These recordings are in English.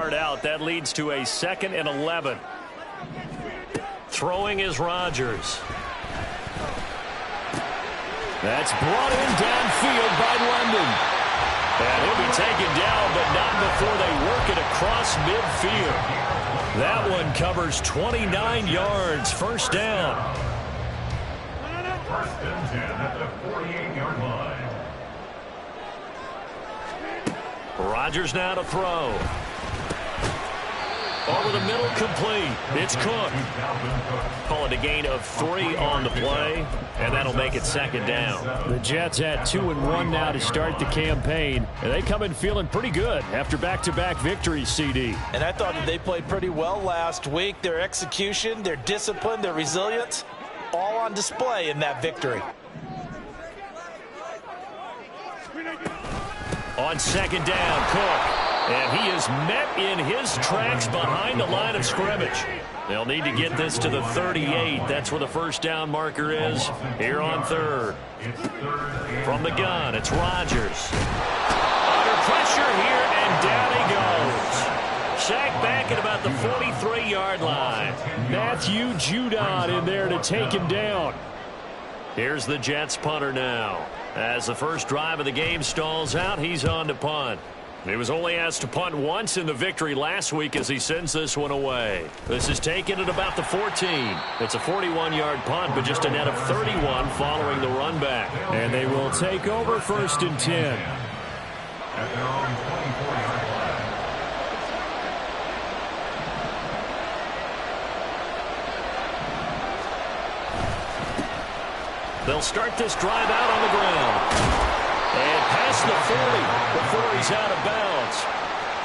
start out. That leads to a 2nd and 11. Throwing is Rodgers. That's brought in downfield by London. And he'll be taken down, but not before they work it across midfield. That one covers 29 yards. First down. First and 10 at the 48-yard line. Rodgers now to throw. Over the middle, complete. It's Cook. Call it a gain of 3 on the play, and that'll make it 2nd down. The Jets had 2-1 now to start the campaign, and they come in feeling pretty good after back-to-back victories, CD. And I thought that they played pretty well last week. Their execution, their discipline, their resilience, all on display in that victory. On 2nd down, Cook. And he is met in his tracks behind the line of scrimmage. They'll need to get this to the 38. That's where the first down marker is here on 3rd. From the gun, it's Rodgers. Under pressure here, and down he goes. Sacked back at about the 43-yard line. Matthew Judon in there to take him down. Here's the Jets punter now. As the first drive of the game stalls out, he's on to punt. He was only asked to punt once in the victory last week as he sends this one away. This is taken at about the 14. It's a 41-yard punt, but just a net of 31 following the run back. And they will take over 1st and 10. At their own 24-yard line. They'll start this drive out on the ground. And past the 40 before he's out of bounds.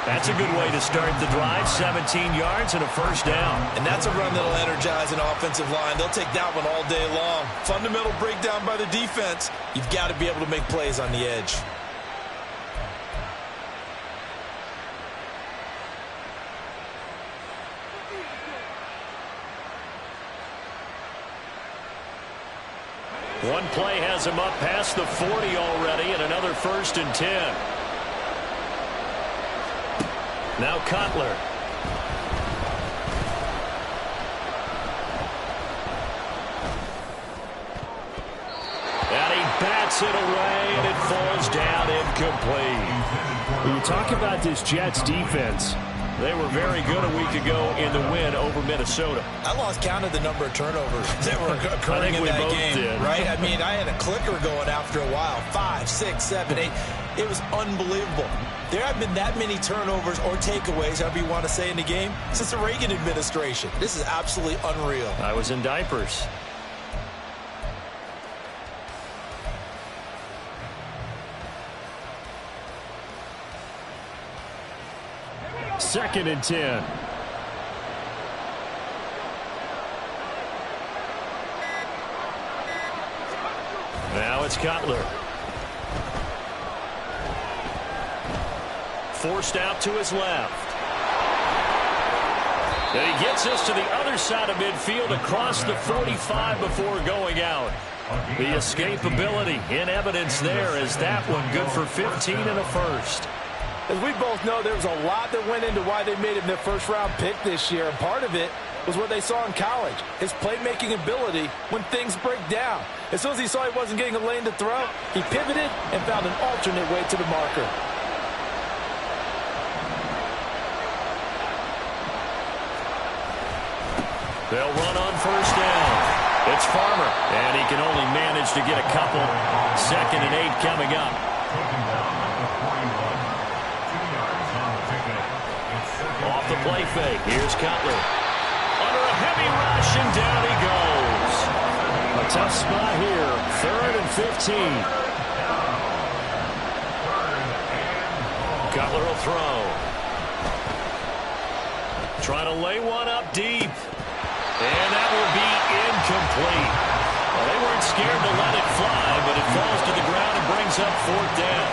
That's a good way to start the drive. 17 yards and a first down. And that's a run that'll energize an offensive line. They'll take that one all day long. Fundamental breakdown by the defense. You've got to be able to make plays on the edge. One play has him up past the 40 already, and another 1st and 10. Now Cutler. And he bats it away, and it falls down incomplete. When you talk about this Jets defense, they were very good a week ago in the win over Minnesota. I lost count of the number of turnovers that were occurring in that game, right? I mean, I had a clicker going after a while. 5, 6, 7, 8. It was unbelievable. There have been that many turnovers or takeaways, however you want to say, in the game since the Reagan administration. This is absolutely unreal. I was in diapers. Second and 10. Now it's Cutler. Forced out to his left. And he gets us to the other side of midfield across the 45 before going out. The escapability in evidence there as that one good for 15 and a first. As we both know, there was a lot that went into why they made him their first-round pick this year. And part of it was what they saw in college, his playmaking ability when things break down. As soon as he saw he wasn't getting a lane to throw, he pivoted and found an alternate way to the marker. They'll run on first down. It's Farmer, and he can only manage to get a couple. 2nd and 8 coming up. Off the play fake. Here's Cutler. Under a heavy rush, and down he goes. A tough spot here. 3rd and 15. Cutler will throw. Trying to lay one up deep. And that will be incomplete. Well, they weren't scared to let it fly, but it falls to the ground and brings up 4th down.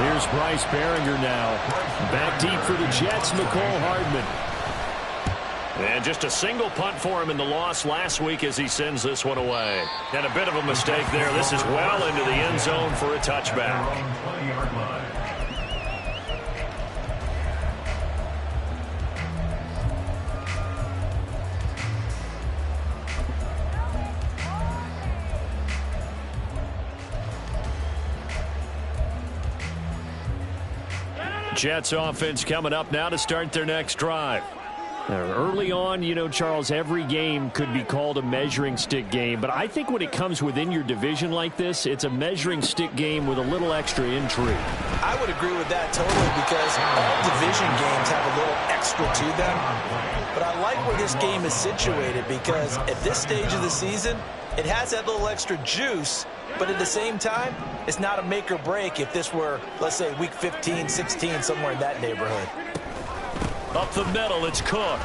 Here's Bryce Behringer now. Back deep for the Jets, Mecole Hardman. And just a single punt for him in the loss last week as he sends this one away. And a bit of a mistake there. This is well into the end zone for a touchback. Jets offense coming up now to start their next drive. Early on, you know, Charles, every game could be called a measuring stick game. But I think when it comes within your division like this, it's a measuring stick game with a little extra intrigue. I would agree with that totally because all division games have a little extra to them. But I like where this game is situated because at this stage of the season, it has that little extra juice. But at the same time, it's not a make or break if this were, let's say, week 15, 16, somewhere in that neighborhood. Up the middle, it's Cook.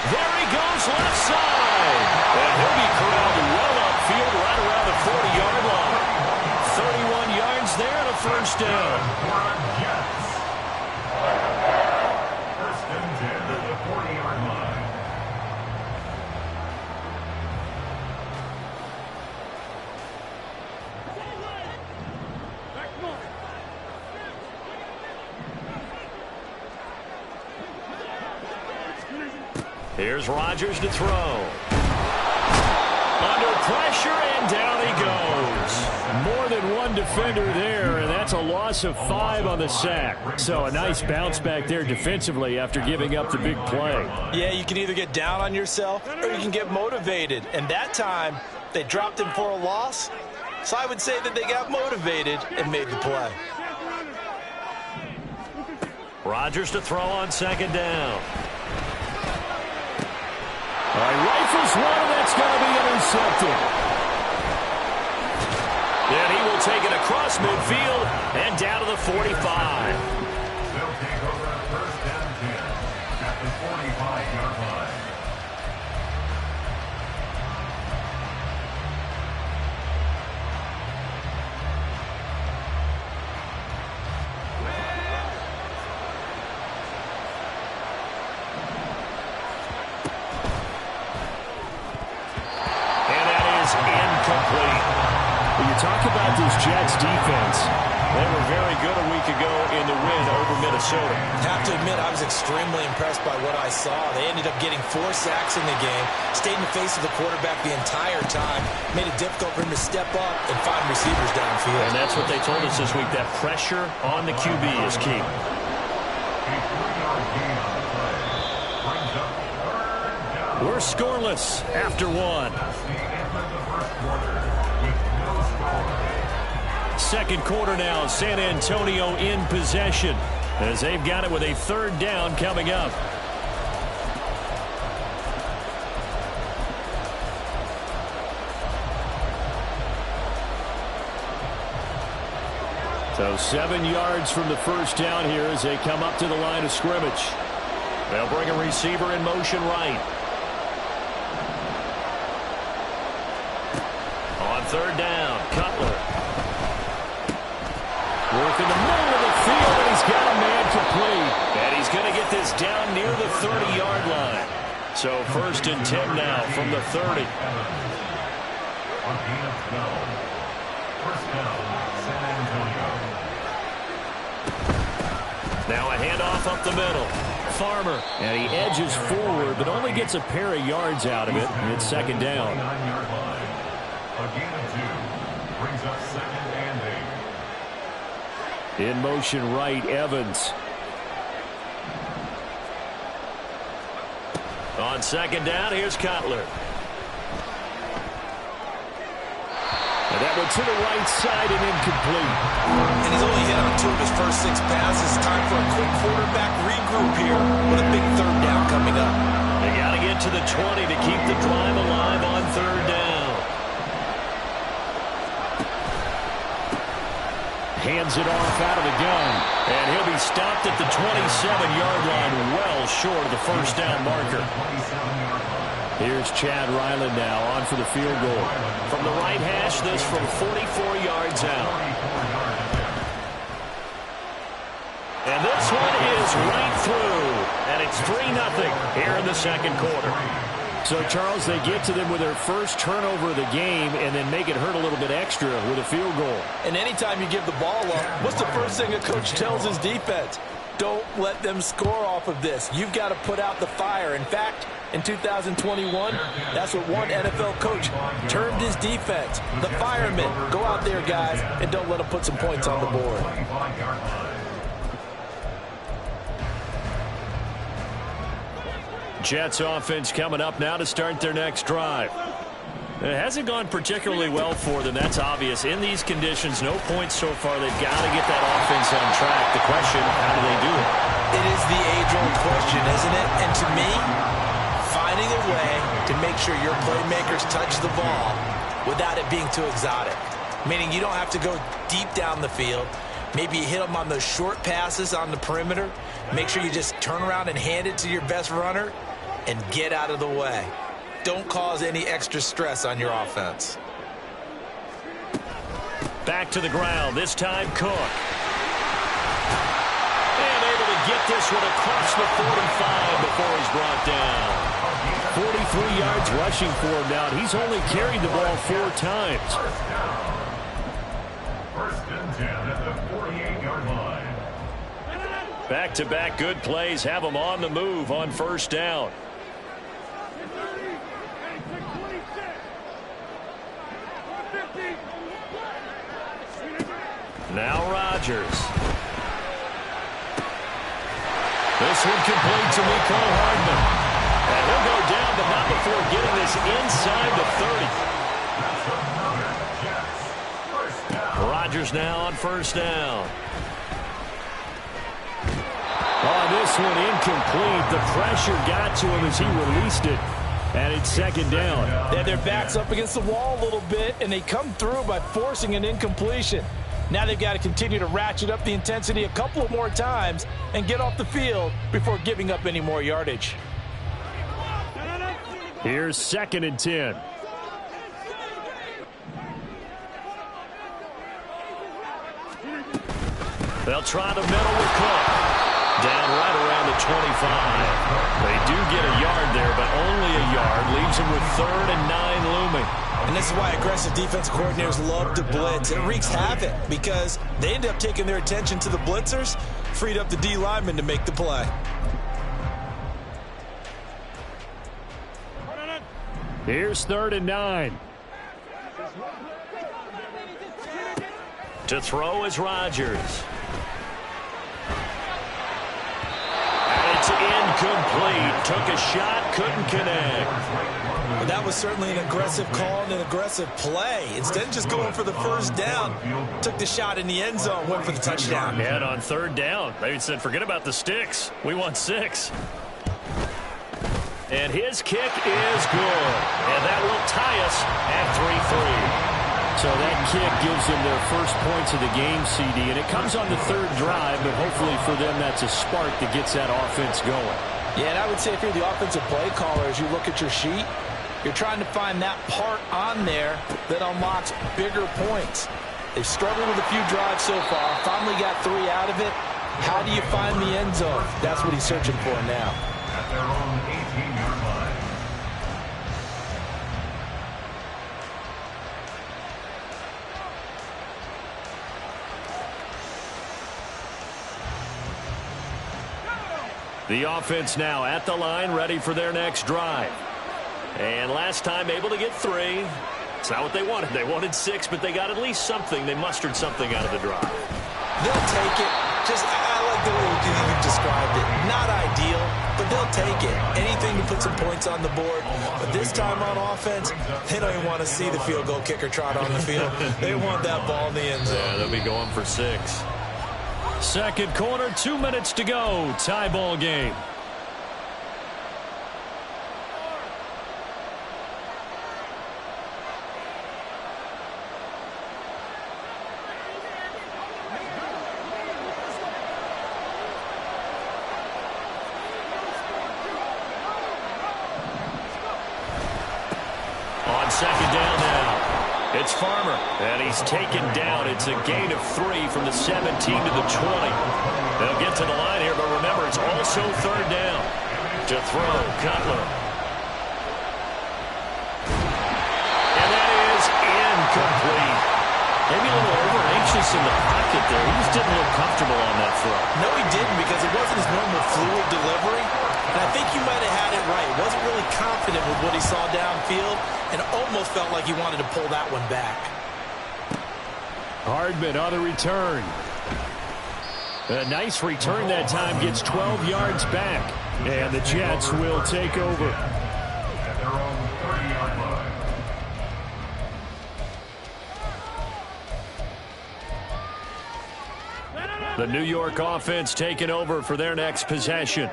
There he goes, left side. And he'll be corralled well upfield right around the 40-yard line. 31 yards there and a first down. First and 10 at the 40-yard line. Here's Rodgers to throw. Under pressure, and down he goes. More than one defender there, and that's a loss of 5 on the sack. So a nice bounce back there defensively after giving up the big play. Yeah, you can either get down on yourself or you can get motivated. And that time, they dropped him for a loss. So I would say that they got motivated and made the play. Rodgers to throw on second down. Rifles one, and that's going to be intercepted. And he will take it across midfield and down to the 45. They'll take over first and 10 at the 45-yard line. Talk about this Jets defense. They were very good a week ago in the win over Minnesota. Have to admit, I was extremely impressed by what I saw. They ended up getting 4 sacks in the game, stayed in the face of the quarterback the entire time, made it difficult for him to step up and find receivers downfield. And that's what they told us this week, that pressure on the QB is key. We're scoreless after 1. Second quarter now, San Antonio in possession as they've got it with a third down coming up. So 7 yards from the first down here as they come up to the line of scrimmage. They'll bring a receiver in motion right. On third down, Cutler. Work in the middle of the field, and he's got a man complete. And he's going to get this down near the 30-yard line. So first and 10 now from the 30. Now a handoff up the middle. Farmer. And he edges forward, but only gets a pair of yards out of it. And it's second down. A gain of 2 brings up second and 8. In motion right, Evans. On second down, here's Cutler. And that one to the right side and incomplete. And he's only hit on 2 of his first 6 passes. Time for a quick quarterback regroup here with a big third down coming up. They got to get to the 20 to keep the drive alive on third down. Hands it off out of the gun. And he'll be stopped at the 27-yard line, well short of the first down marker. Here's Chad Ryland now on for the field goal. From the right hash, this from 44 yards out. And this one is right through. And it's 3-0 here in the second quarter. So, Charles, they get to them with their first turnover of the game and then make it hurt a little bit extra with a field goal. And anytime you give the ball up, what's the first thing a coach tells his defense? Don't let them score off of this. You've got to put out the fire. In fact, in 2021? That's what one NFL coach termed his defense. The firemen. Go out there, guys, and don't let them put some points on the board. Jets offense coming up now to start their next drive. It hasn't gone particularly well for them. That's obvious. In these conditions, no points so far. They've got to get that offense on track. The question, how do they do it? It is the age-old question, isn't it? And to me, finding a way to make sure your playmakers touch the ball without it being too exotic. Meaning you don't have to go deep down the field. Maybe you hit them on those short passes on the perimeter. Make sure you just turn around and hand it to your best runner and get out of the way. Don't cause any extra stress on your offense. Back to the ground. This time, Cook. And able to get this one across the 45 before he's brought down. 43 yards rushing for him now. He's only carried the ball 4 times. First and 10 at the 48-yard line. Back-to-back good plays have him on the move on first down. Now Rodgers. This one complete to Mecole Hardman. And he'll go down, but not before getting this inside the 30. Rodgers now on first down. On this one, incomplete. The pressure got to him as he released it. And it's second down. They had their backs up against the wall a little bit, and they come through by forcing an incompletion. Now they've got to continue to ratchet up the intensity a couple of more times and get off the field before giving up any more yardage. Here's second and 10. They'll try the middle with Cook. Down right around the 25. They do get a yard there, but only a yard. Leaves them with 3rd and 9 looming. And this is why aggressive defensive coordinators love to blitz. It wreaks havoc because they end up taking their attention to the blitzers, freed up the D lineman to make the play. Here's 3rd and 9. To throw is Rodgers. And it's incomplete. Took a shot, couldn't connect. Well, that was certainly an aggressive call and an aggressive play. Instead of just going for the first down, took the shot in the end zone, went for the touchdown. Yeah, and on 3rd down, they said, forget about the sticks. We want 6. And his kick is good. And that will tie us at 3-3. So that kick gives them their first points of the game, CD. And it comes on the 3rd drive, but hopefully for them that's a spark that gets that offense going. Yeah, and I would say if you're the offensive play caller, as you look at your sheet, you're trying to find that part on there that unlocks bigger points. They've struggled with a few drives so far. Finally got 3 out of it. How do you find the end zone? That's what he's searching for now. At their own 18-yard line. The offense now at the line, ready for their next drive. And last time able to get 3. It's not what they wanted. They wanted 6, but they got at least something. They mustered something out of the drive. They'll take it. I like the way you described it. Not ideal, but they'll take it. Anything to put some points on the board. But this time on offense, they don't even want to see the field goal kicker trot on the field. They want that ball in the end zone. Yeah, they'll be going for 6. Second quarter, 2 minutes to go. Tie ball game. On second down now. It's Farmer, and he's taken down. It's a gain of 3 from the 17 to the 20. They'll get to the line here, but remember, it's also 3rd down. To throw, Cutler. And that is incomplete. Maybe a little over-anxious in the pocket there. He just didn't look comfortable on that throw. No, he didn't, because it wasn't his normal fluid delivery. And I think you might have had it right. Wasn't really confident with what he saw downfield and almost felt like he wanted to pull that one back. Hardman on the return. A nice return that time, gets 12 yards back. And the Jets will take over. At their own 30-yard line. The New York offense taking over for their next possession.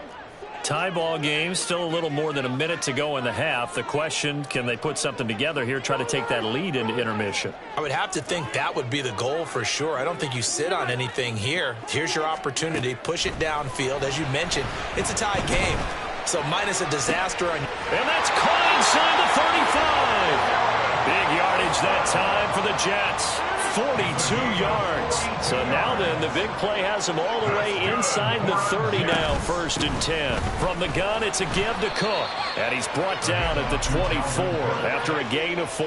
Tie ball game, still a little more than a minute to go in the half. The question, can they put something together here, try to take that lead into intermission? I would have to think that would be the goal for sure. I don't think you sit on anything here. Here's your opportunity. Push it downfield. As you mentioned, it's a tie game. So minus a disaster on. And that's caught inside the 35. Big yardage that time for the Jets. 42 yards. So now then, the big play has them all the way inside the 30 now, 1st and 10. From the gun, it's a give to Cook. And he's brought down at the 24 after a gain of 4.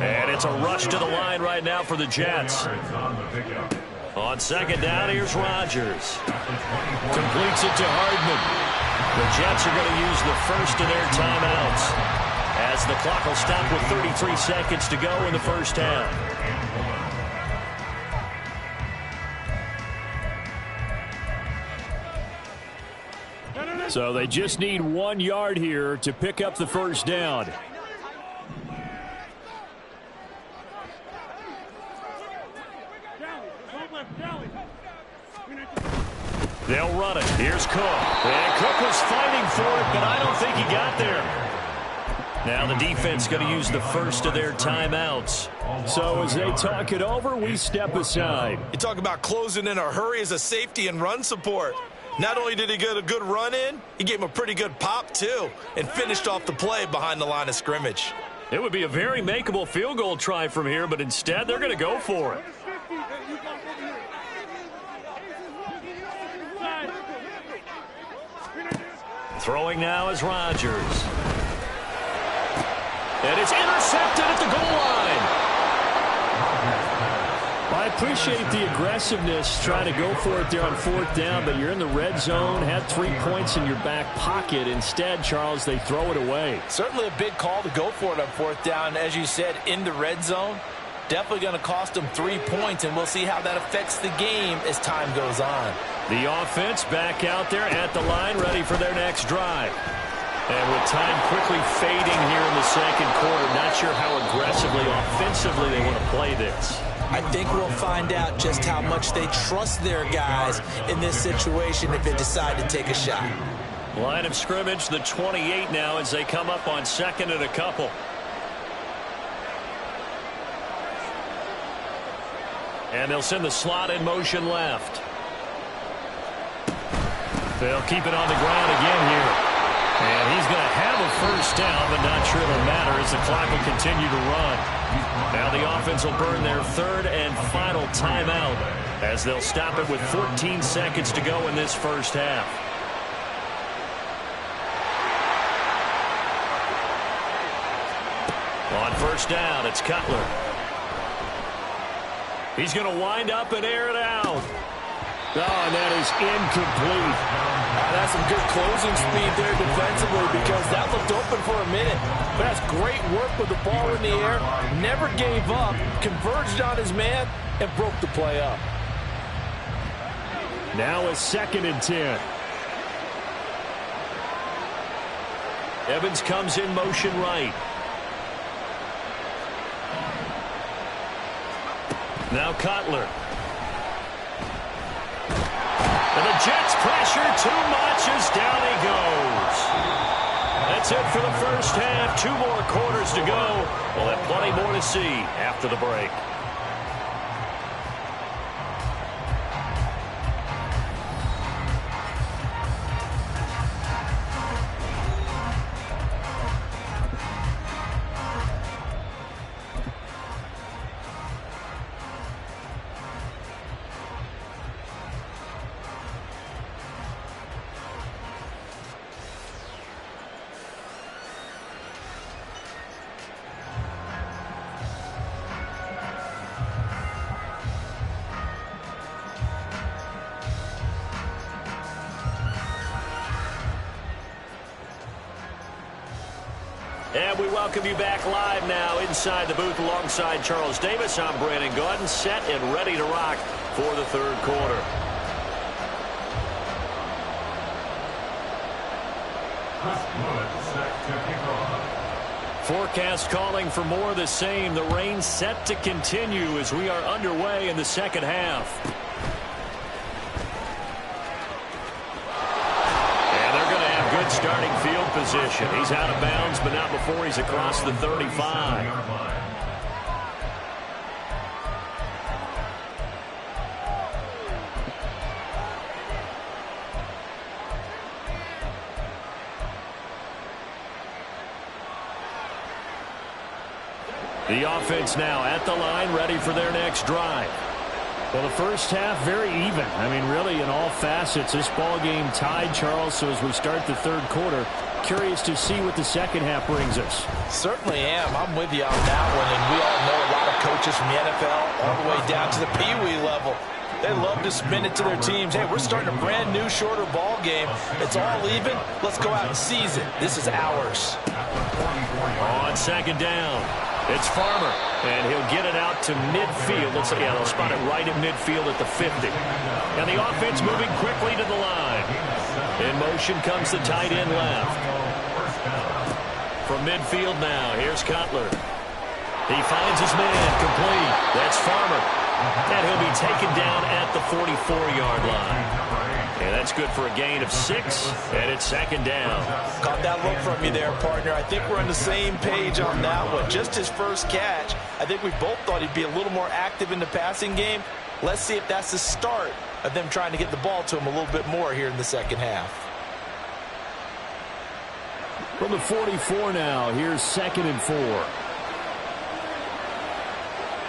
And it's a rush to the line right now for the Jets. On 2nd down, here's Rodgers. Completes it to Hardman. The Jets are going to use the first of their timeouts, as the clock will stop with 33 seconds to go in the first half. So they just need 1 yard here to pick up the first down. They'll run it. Here's Cook. And Cook was fighting for it, but I don't think he got there. Now the defense going to use the first of their timeouts. So as they talk it over, we step aside. You talk about closing in a hurry as a safety and run support. Not only did he get a good run in, he gave him a pretty good pop too and finished off the play behind the line of scrimmage. It would be a very makeable field goal try from here, but instead they're going to go for it. Throwing now is Rodgers. And it's intercepted at the goal line. I appreciate the aggressiveness, trying to go for it there on 4th down, but you're in the red zone, had 3 points in your back pocket. Instead, Charles, they throw it away. Certainly a big call to go for it on 4th down. As you said, in the red zone, definitely going to cost them 3 points, and we'll see how that affects the game as time goes on. The offense back out there at the line, ready for their next drive. And with time quickly fading here in the 2nd quarter, not sure how aggressively, offensively they want to play this. I think we'll find out just how much they trust their guys in this situation if they decide to take a shot. Line of scrimmage, the 28 now as they come up on 2nd and a couple. And they'll send the slot in motion left. They'll keep it on the ground again here. And he's going to have a first down, but not sure it'll matter as the clock will continue to run. Now the offense will burn their 3rd and final timeout as they'll stop it with 14 seconds to go in this first half. On 1st down, it's Cutler. He's going to wind up and air it out. Oh, and that is incomplete. That's some good closing speed there defensively, because that looked open for a minute. But that's great work with the ball in the air. Never gave up, converged on his man, and broke the play up. Now a 2nd and 10. Evans comes in motion right. Now Cutler. And the Jets pressure too much as down he goes. That's it for the first half. 2 more quarters to go. We'll have plenty more to see after the break. And we welcome you back live now inside the booth alongside Charles Davis. I'm Brandon Gaudin, set and ready to rock for the third quarter. Forecast calling for more of the same. The rain set to continue as we are underway in the second half. And they're going to have good starting field position. He's out of bounds, but not before he's across the 35. The offense now at the line, ready for their next drive. Well, the first half, very even. I mean, really, in all facets, this ball game tied, Charles. So as we start the third quarter, curious to see what the second half brings us. Certainly am. I'm with you on that one. And we all know a lot of coaches from the NFL all the way down to the Pee-wee level. They love to spin it to their teams. Hey, we're starting a brand new, shorter ball game. It's all even. Let's go out and seize it. This is ours. On second down. It's Farmer, and he'll get it out to midfield. Let's say, yeah, they'll spot it right at midfield at the 50. And the offense moving quickly to the line. In motion comes the tight end left. From midfield now, here's Cutler. He finds his man, complete. That's Farmer. And he'll be taken down at the 44-yard line. And that's good for a gain of 6, and it's second down. Caught that look from you there, partner. I think we're on the same page on that one. Just his first catch, I think we both thought he'd be a little more active in the passing game. Let's see if that's the start of them trying to get the ball to him a little bit more here in the second half. From the 44 now, here's 2nd and 4.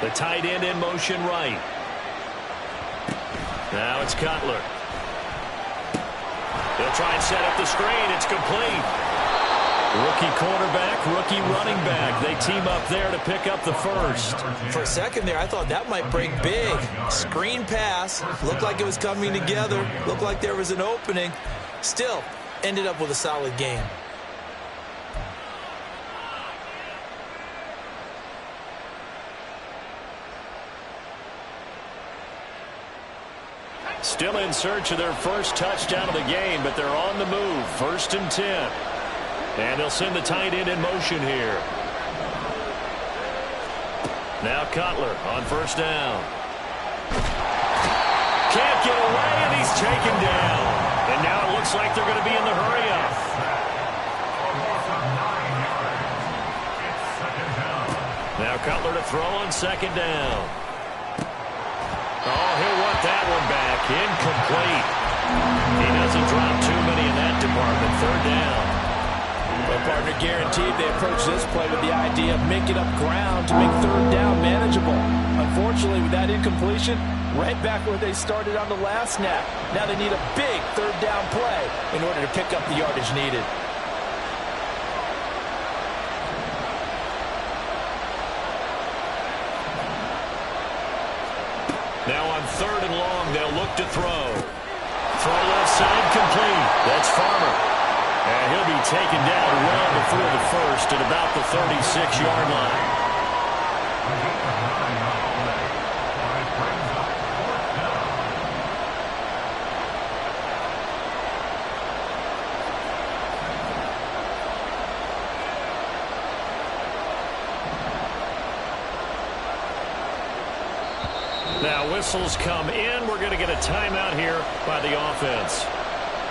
The tight end in motion right. Now it's Cutler. They'll try and set up the screen. It's complete. Rookie quarterback, rookie running back. They team up there to pick up the first. For a second there, I thought that might break big. Screen pass. Looked like it was coming together. Looked like there was an opening. Still, ended up with a solid game. Still in search of their first touchdown of the game, but they're on the move. 1st and 10. And they'll send the tight end in motion here. Now Cutler on 1st down. Can't get away, and he's taken down. And now it looks like they're going to be in the hurry-up. Now Cutler to throw on 2nd down. Oh, he'll want that one back. Incomplete. He doesn't drop too many in that department. 3rd down. Well, partner, guaranteed they approach this play with the idea of making up ground to make 3rd down manageable. Unfortunately, with that incompletion, right back where they started on the last snap. Now they need a big 3rd down play in order to pick up the yardage needed. Now on 3rd and long, they'll look to throw. Throw left side, complete. That's Farmer. And he'll be taken down well before the first at about the 36-yard line. Now whistles come in. We're going to get a timeout here by the offense.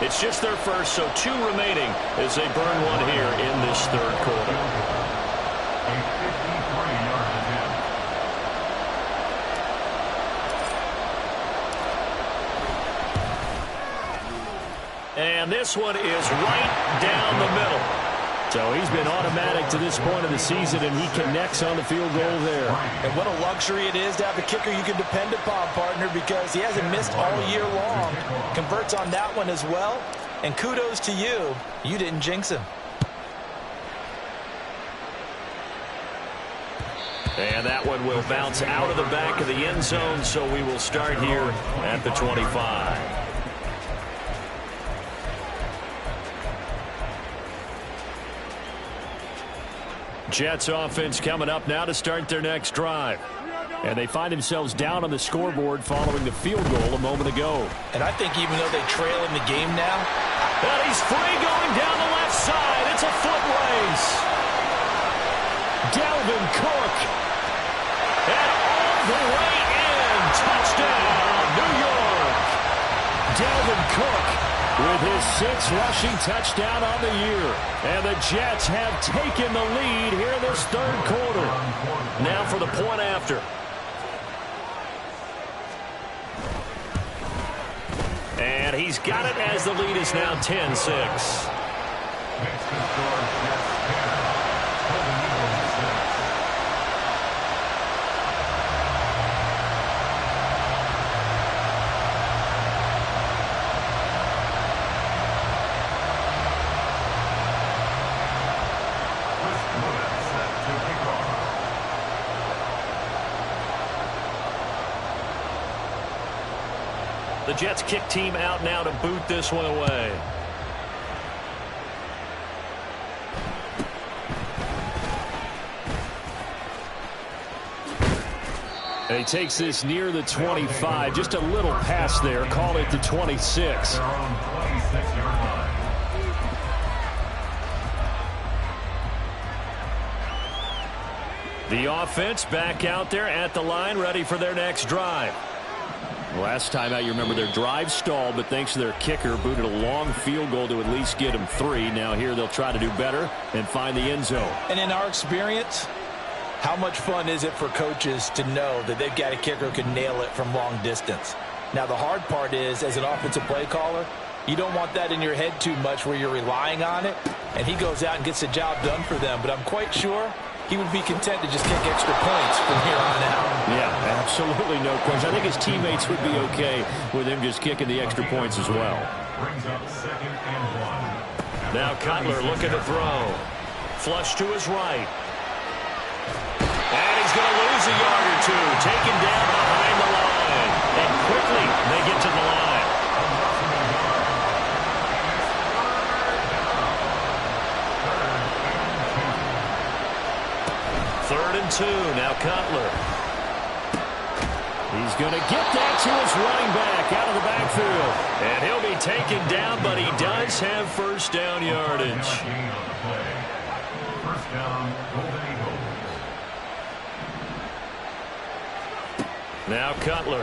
It's just their first, so 2 remaining as they burn one here in this third quarter. And this one is right down the middle. So he's been automatic to this point of the season, and he connects on the field goal there. And what a luxury it is to have a kicker you can depend upon, partner, because he hasn't missed all year long. Converts on that one as well. And kudos to you. You didn't jinx him. And that one will bounce out of the back of the end zone, so we will start here at the 25. Jets offense coming up now to start their next drive. And they find themselves down on the scoreboard following the field goal a moment ago. And I think even though they trail in the game now, and he's free going down the left side. It's a foot race. Dalvin Cook. And all the way in. Touchdown, New York. Dalvin Cook with his 6th rushing touchdown on the year. And the Jets have taken the lead here in this third quarter. Now for the point after. And he's got it as the lead is now 10-6. The Jets kick team out now to boot this one away. And he takes this near the 25. Just a little pass there. Call it the 26. The offense back out there at the line, ready for their next drive. Last time out, you remember their drive stalled, but thanks to their kicker, booted a long field goal to at least get them 3. Now here they'll try to do better and find the end zone. And in our experience, how much fun is it for coaches to know that they've got a kicker who can nail it from long distance? Now the hard part is, as an offensive play caller, you don't want that in your head too much where you're relying on it, and he goes out and gets the job done for them. But I'm quite sure he would be content to just kick extra points from here on out. Yeah, absolutely no question. I think his teammates would be okay with him just kicking the extra points as well. Brings up 2nd and 1. Now Cutler looking to throw. Flush to his right. And he's going to lose a yard or two. Taken down behind the line. And quickly they get to the line. 3rd and 2. Now Cutler. He's going to get that to his running back out of the backfield. And he'll be taken down, but he does have first down yardage. First down, Golden Eagles. Now Cutler.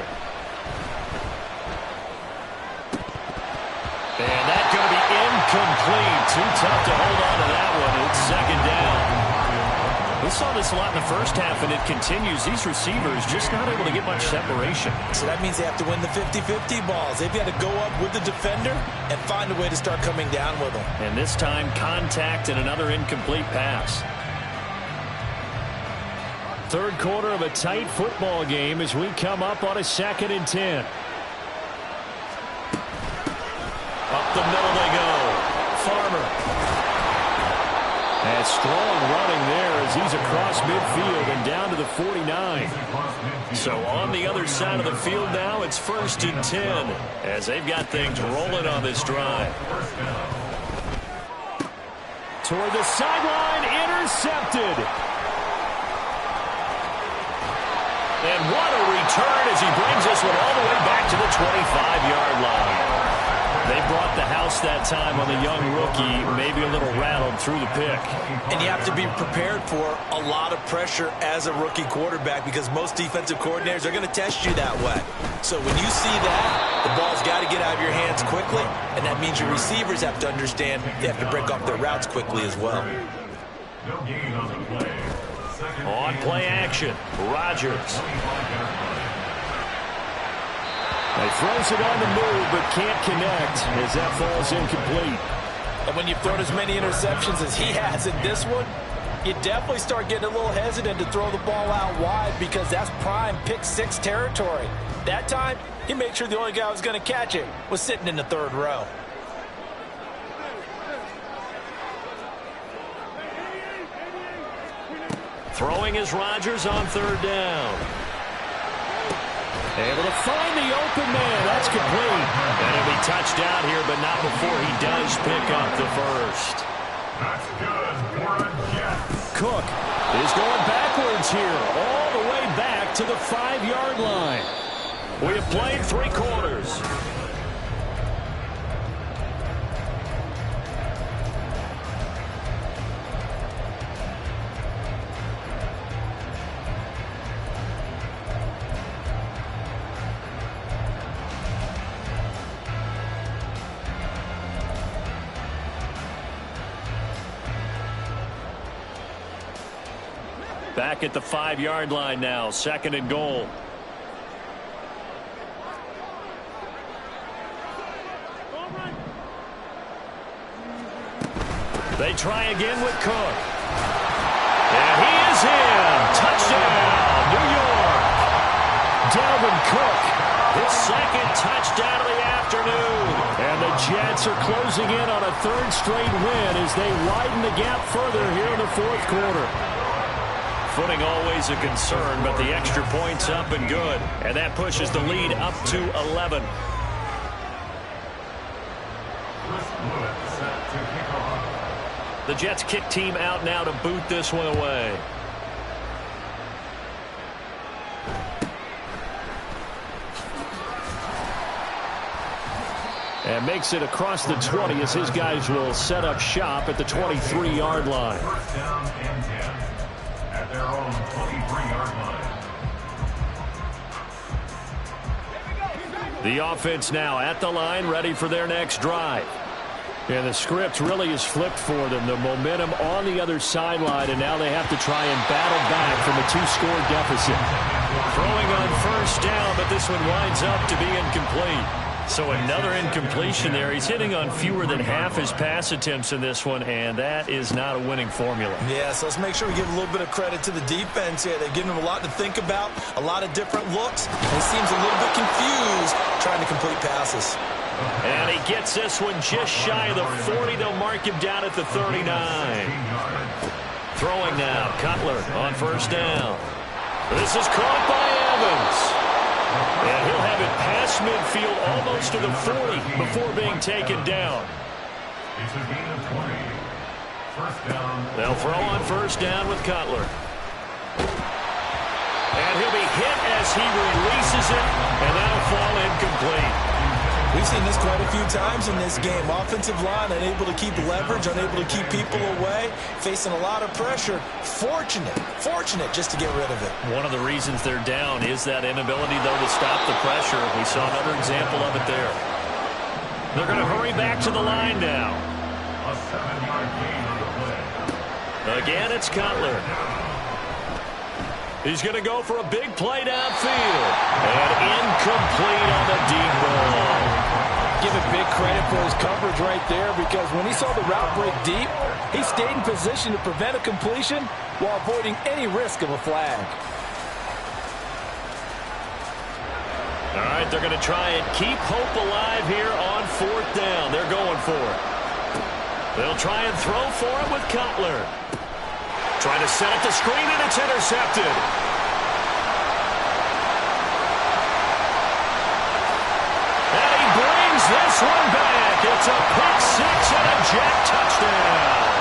And that's going to be incomplete. Too tough to hold on to that one. It's 2nd down. We saw this a lot in the first half, and it continues. These receivers just not able to get much separation. So that means they have to win the 50-50 balls. They've got to go up with the defender and find a way to start coming down with them. And this time, contact and another incomplete pass. Third quarter of a tight football game as we come up on a 2nd and 10. Up the middle they go. Farmer. And strong running there as he's across midfield and down to the 49. So on the other side of the field now, it's 1st and 10 as they've got things rolling on this drive. Toward the sideline, intercepted. And what a return as he brings this one all the way back to the 25-yard line. They brought the house that time on the young rookie, maybe a little rattled through the pick. And you have to be prepared for a lot of pressure as a rookie quarterback because most defensive coordinators are going to test you that way. So when you see that, the ball's got to get out of your hands quickly, and that means your receivers have to understand they have to break off their routes quickly as well. No gain on the play. On play action, Rodgers. He throws it on the move, but can't connect as that falls incomplete. And when you've thrown as many interceptions as he has in this one, you definitely start getting a little hesitant to throw the ball out wide because that's prime pick 6 territory. That time, he made sure the only guy who was going to catch it was sitting in the 3rd row. Throwing is Rodgers on 3rd down. Able to find the open man. That's complete. And he'll be touched out here, but not before he does pick up the first. That's good for a Jet. Cook is going backwards here, all the way back to the 5-yard line. We have played 3 quarters. Back at the 5-yard line now, 2nd and goal. They try again with Cook. And he is in. Touchdown, New York. Dalvin Cook, his 2nd touchdown of the afternoon. And the Jets are closing in on a 3rd straight win as they widen the gap further here in the 4th quarter. Footing always a concern, but the extra point's up and good. And that pushes the lead up to 11. The Jets kick team out now to boot this one away. And makes it across the 20 as his guys will set up shop at the 23-yard line. First down and 10 at their own 23-yard line. The offense now at the line, ready for their next drive. And the script really is flipped for them. The momentum on the other sideline, and now they have to try and battle back from a 2-score deficit. Throwing on first down, but this one winds up to be incomplete. So another incompletion there. He's hitting on fewer than half his pass attempts in this one, and that is not a winning formula. Yeah, so let's make sure we give a little bit of credit to the defense here. They've given him a lot to think about, a lot of different looks, and he seems a little bit confused trying to complete passes. And he gets this one just shy of the 40. They'll mark him down at the 39. Throwing now, Cutler on first down. This is caught by Evans. And he'll have it past midfield almost to the 40 before being taken down. It's a gain of 20. First down. They'll throw on first down with Cutler. And he'll be hit as he releases it, and that'll fall incomplete. We've seen this quite a few times in this game. Offensive line unable to keep leverage, unable to keep people away, facing a lot of pressure. Fortunate just to get rid of it. One of the reasons they're down is that inability, though, to stop the pressure. We saw another example of it there. They're going to hurry back to the line now. A 7-yard gain on the play. Again, it's Cutler. He's going to go for a big play downfield. And incomplete on the deep ball. Give it big credit for his coverage right there, because when he saw the route break deep, he stayed in position to prevent a completion while avoiding any risk of a flag. All right, they're going to try and keep hope alive here on 4th down. They're going for it. They'll try and throw for it with Cutler. Trying to set up the screen, and it's intercepted. And he brings this one back. It's a pick 6 and a Jet touchdown.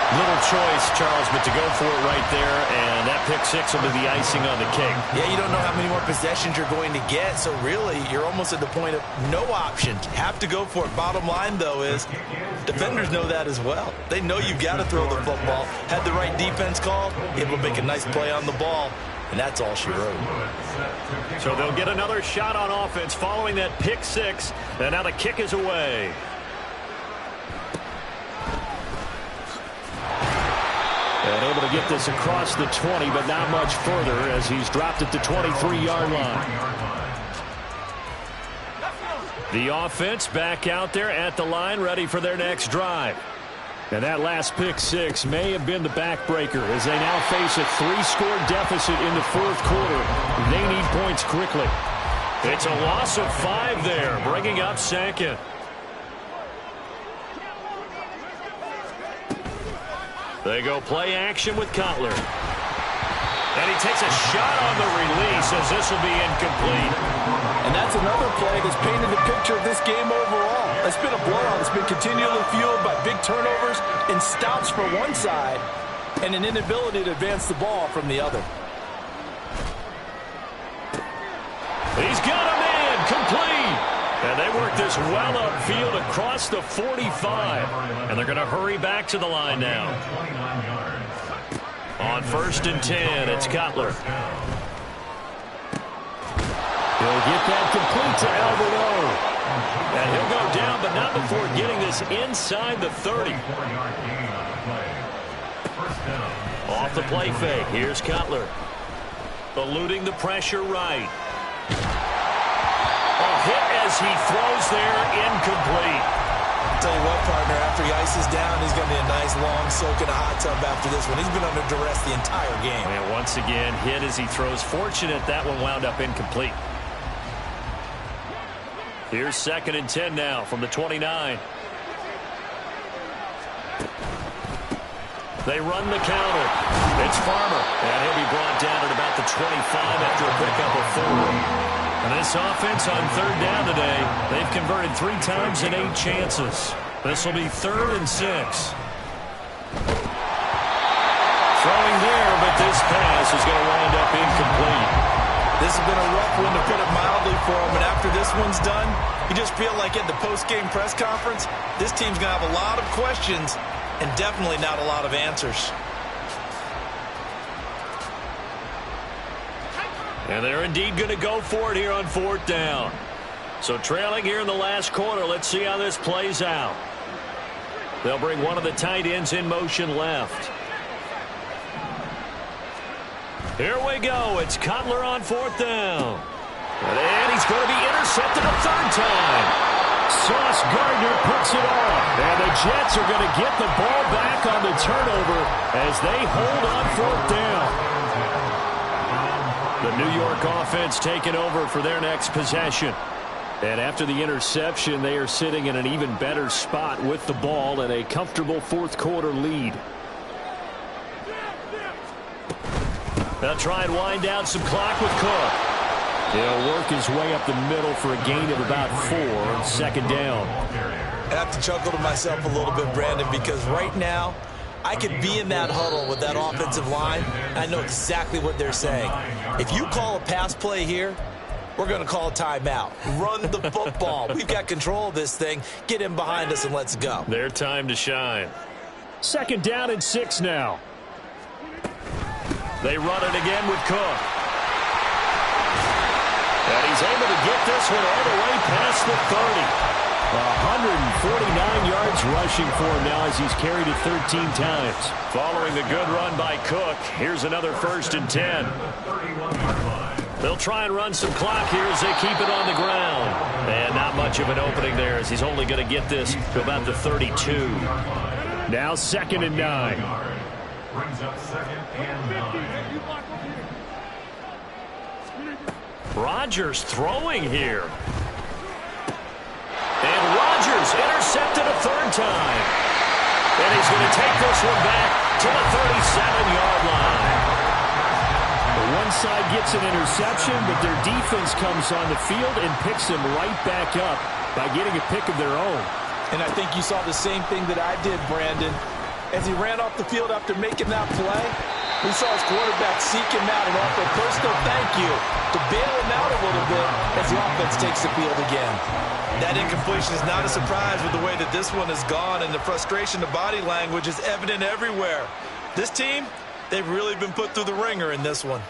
Little choice, Charles, but to go for it right there, and that pick 6 will be the icing on the cake. Yeah, you don't know how many more possessions you're going to get, so really you're almost at the point of no options. Have to go for it. Bottom line, though, is defenders know that as well. They know you've got to throw the football. Had the right defense call, able to make a nice play on the ball, and that's all she wrote. So they'll get another shot on offense following that pick 6, and now the kick is away. And able to get this across the 20, but not much further as he's dropped at the 23-yard line. The offense back out there at the line, ready for their next drive. And that last pick 6 may have been the backbreaker as they now face a 3-score deficit in the 4th quarter. They need points quickly. It's a loss of 5 there, bringing up 2nd. They go play action with Cutler. And he takes a shot on the release as this will be incomplete. And that's another play that's painted the picture of this game overall. It's been a blowout. It's been continually fueled by big turnovers and stops for one side and an inability to advance the ball from the other. He's got a man complete. And they work this well upfield across the 45. And they're going to hurry back to the line now. On 1st and 10, it's Cutler. He'll get that complete to Alvarado. And he'll go down, but not before getting this inside the 30. Off the play fake, here's Cutler. Eluding the pressure right. A hit as he throws there, incomplete. Tell you what, partner, after he ices down, he's going to be a nice long soak in a hot tub after this one. He's been under duress the entire game. And once again, hit as he throws. Fortunate that one wound up incomplete. Here's 2nd and 10 now from the 29. They run the counter. It's Farmer. And he'll be brought down at about the 25 after a pickup of 4. And this offense on 3rd down today, they've converted 3 times in 8 chances. This will be 3rd and 6. Throwing there, but this pass is going to wind up incomplete. This has been a rough one, to put it mildly, for him. And after this one's done, you just feel like at the post-game press conference, this team's going to have a lot of questions and definitely not a lot of answers. And they're indeed going to go for it here on 4th down. So trailing here in the last quarter, let's see how this plays out. They'll bring one of the tight ends in motion left. Here we go. It's Cutler on 4th down. And he's going to be intercepted a 3rd time. Sauce Gardner picks it off. And the Jets are going to get the ball back on the turnover as they hold on 4th down. The New York offense taking over for their next possession. And after the interception, they are sitting in an even better spot with the ball and a comfortable 4th quarter lead. They'll try and wind down some clock with Cook. He'll work his way up the middle for a gain of about 4 on 2nd down. I have to chuckle to myself a little bit, Brandon, because right now, I could be in that huddle with that offensive line. I know exactly what they're saying. If you call a pass play here, we're going to call a timeout. Run the football. We've got control of this thing. Get in behind us and let's go. Their time to shine. 2nd down and 6 now. They run it again with Cook. And he's able to get this one all the way past the 30. 149 yards rushing for him now as he's carried it 13 times. Following the good run by Cook, here's another 1st and 10. They'll try and run some clock here as they keep it on the ground. And not much of an opening there as he's only going to get this to about the 32. Now 2nd and 9. Brings up 2nd and 9. Rodgers throwing here. And Rodgers intercepted a 3rd time. And he's going to take this one back to the 37-yard line. One side gets an interception, but their defense comes on the field and picks them right back up by getting a pick of their own. And I think you saw the same thing that I did, Brandon. As he ran off the field after making that play, we saw his quarterback seek him out and offer a personal thank you to bail him out a little bit as the offense takes the field again. That incompletion is not a surprise with the way that this one has gone, and the frustration of body language is evident everywhere. This team, they've really been put through the ringer in this one.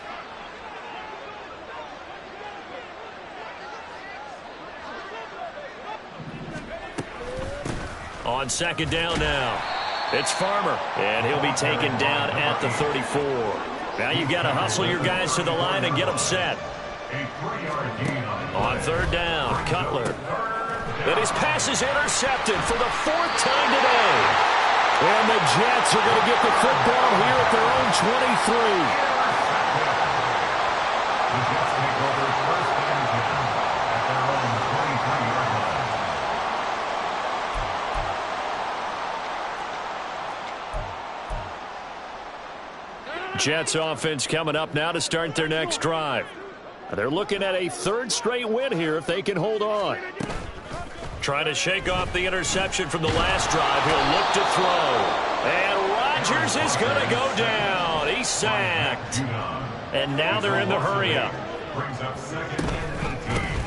On 2nd down now, it's Farmer, and he'll be taken down at the 34. Now you've got to hustle your guys to the line and get them set. On 3rd down, Cutler. And his pass is intercepted for the 4th time today. And the Jets are going to get the football here at their own 23. Jets offense coming up now to start their next drive. They're looking at a 3rd straight win here if they can hold on. Trying to shake off the interception from the last drive. He'll look to throw. And Rodgers is going to go down. He's sacked. And now they're in the hurry-up.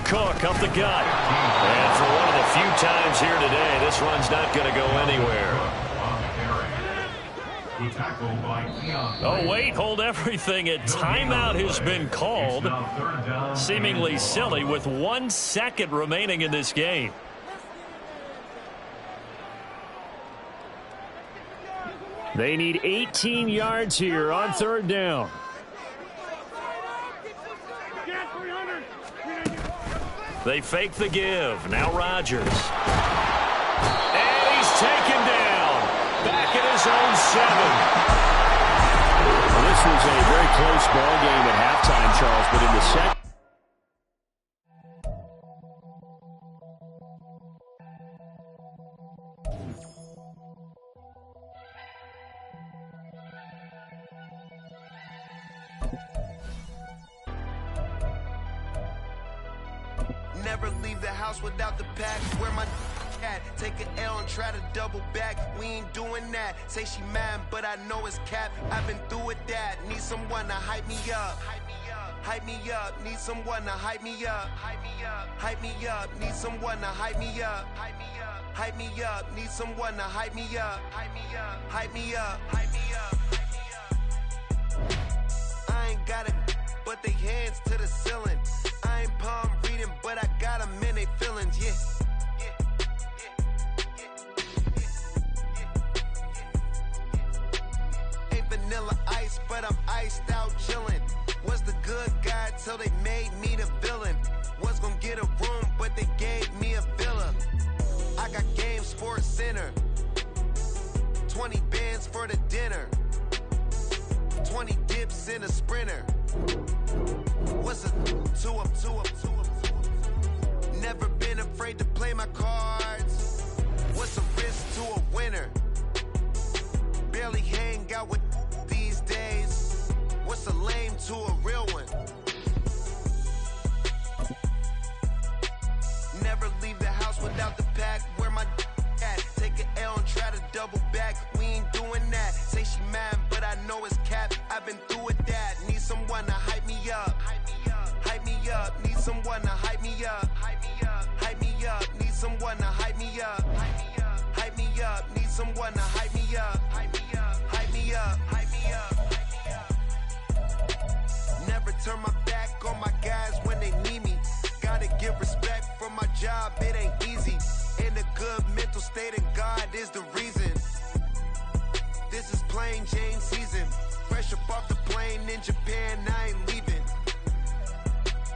Cook up the gut. And for one of the few times here today, this run's not going to go anywhere. Oh, wait, hold everything. A timeout has been called. Seemingly silly with 1 second remaining in this game. They need 18 yards here on 3rd down. They fake the give. Now Rodgers. And he's taken down. Back at his own 7. Well, this was a very close ball game at halftime, Charles, but in the second. Never leave the house without the pack. Where my at? Take an L and try to double back. We ain't doing that. Say she mad, but I know it's cap. I've been through with that. Need someone to hype me up. Hype me up. Need someone to hype me up. Hype me up. Hype me up. Need someone to hype me up. Hype me up. Hype me up. Need someone to hype me up. Hype me up. Hype me up. Hype me up. I ain't got it, but they hands to the ceiling. I ain't palm reading, but I got them in they feelings, yeah. Ain't vanilla ice, but I'm iced out chillin'. Was the good guy till they made me the villain. Was gonna get a room, but they gave me a villa. I got Game Sports Center. 20 bands for the dinner. 20 dips in a sprinter. What's a 2 up? Never been afraid to play my cards. What's a risk to a winner? Barely hang out with these days. What's a lame to a real one? Never leave the house without the pack. Where my at? Take an L and try to double back. We ain't doing that. Say she mad, but I know it's cap. I've been through with that. Need someone to hype me up. Hype me up. Need someone to hype me up. Hype me up. Need someone to hype me up. Hype me up. Need someone to hype me up. Hype me up. Never turn my back on my guys when they need me. Gotta give respect for my job, it ain't easy. In a good mental state and God is the reason. This is plain Jane season. Fresh up off the plane in Japan, I ain't leaving.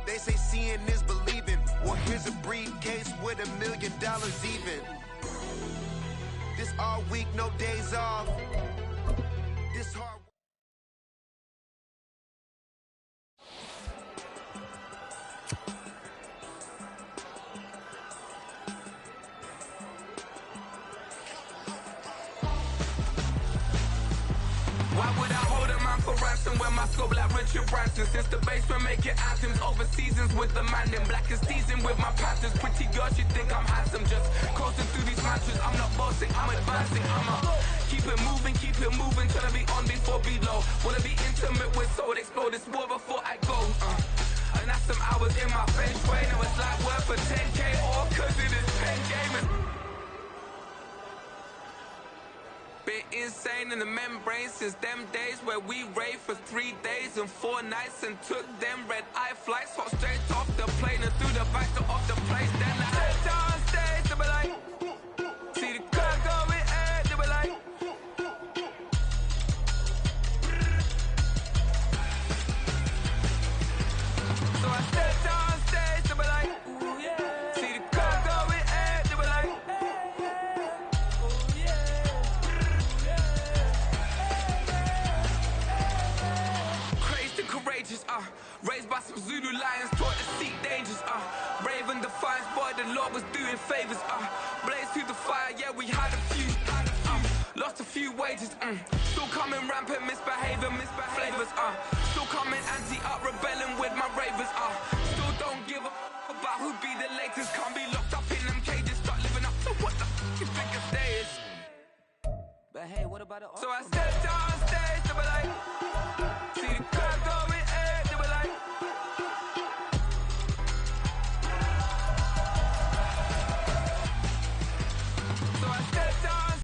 They say seeing is believing. Well, here's a briefcase with $1 million even. This all week, no days off. This hard. Why would I hold a man for ransom when my scope like Richard Branson? Since the basement making anthems over seasons with the man in black is teasing with my Panthers. Pretty girl, she think I'm handsome. Just coasting through these mantras. I'm not bossing, I'm advancing. Keep it moving, trying to be on before below. Wanna be intimate with soul, explode this war before I go. And that's some hours in my French way. Now it's like work for 10K or cause it is pen gaming. Been insane in the membrane since them days where we raved for 3 days and 4 nights and took them red-eye flights. Hot straight off the plane and through the back door of the place. Then I head down stage, they be like, see the car going air, they be like, so I step down stage, they be like, ooh yeah, see the car going air, they be like, ooh yeah. Courageous, raised by some Zulu lions, taught to seek dangers, brave and defiant, boy, the Lord was doing favors, blaze through the fire, yeah, we had a few, lost a few wages, still coming rampant, misbehaving, flavors, still coming anti-up, rebelling with my ravers, still don't give a about who'd be the latest, can't be locked up in them cages, start living up to what the f*** you think a day is. But hey, what about So I stepped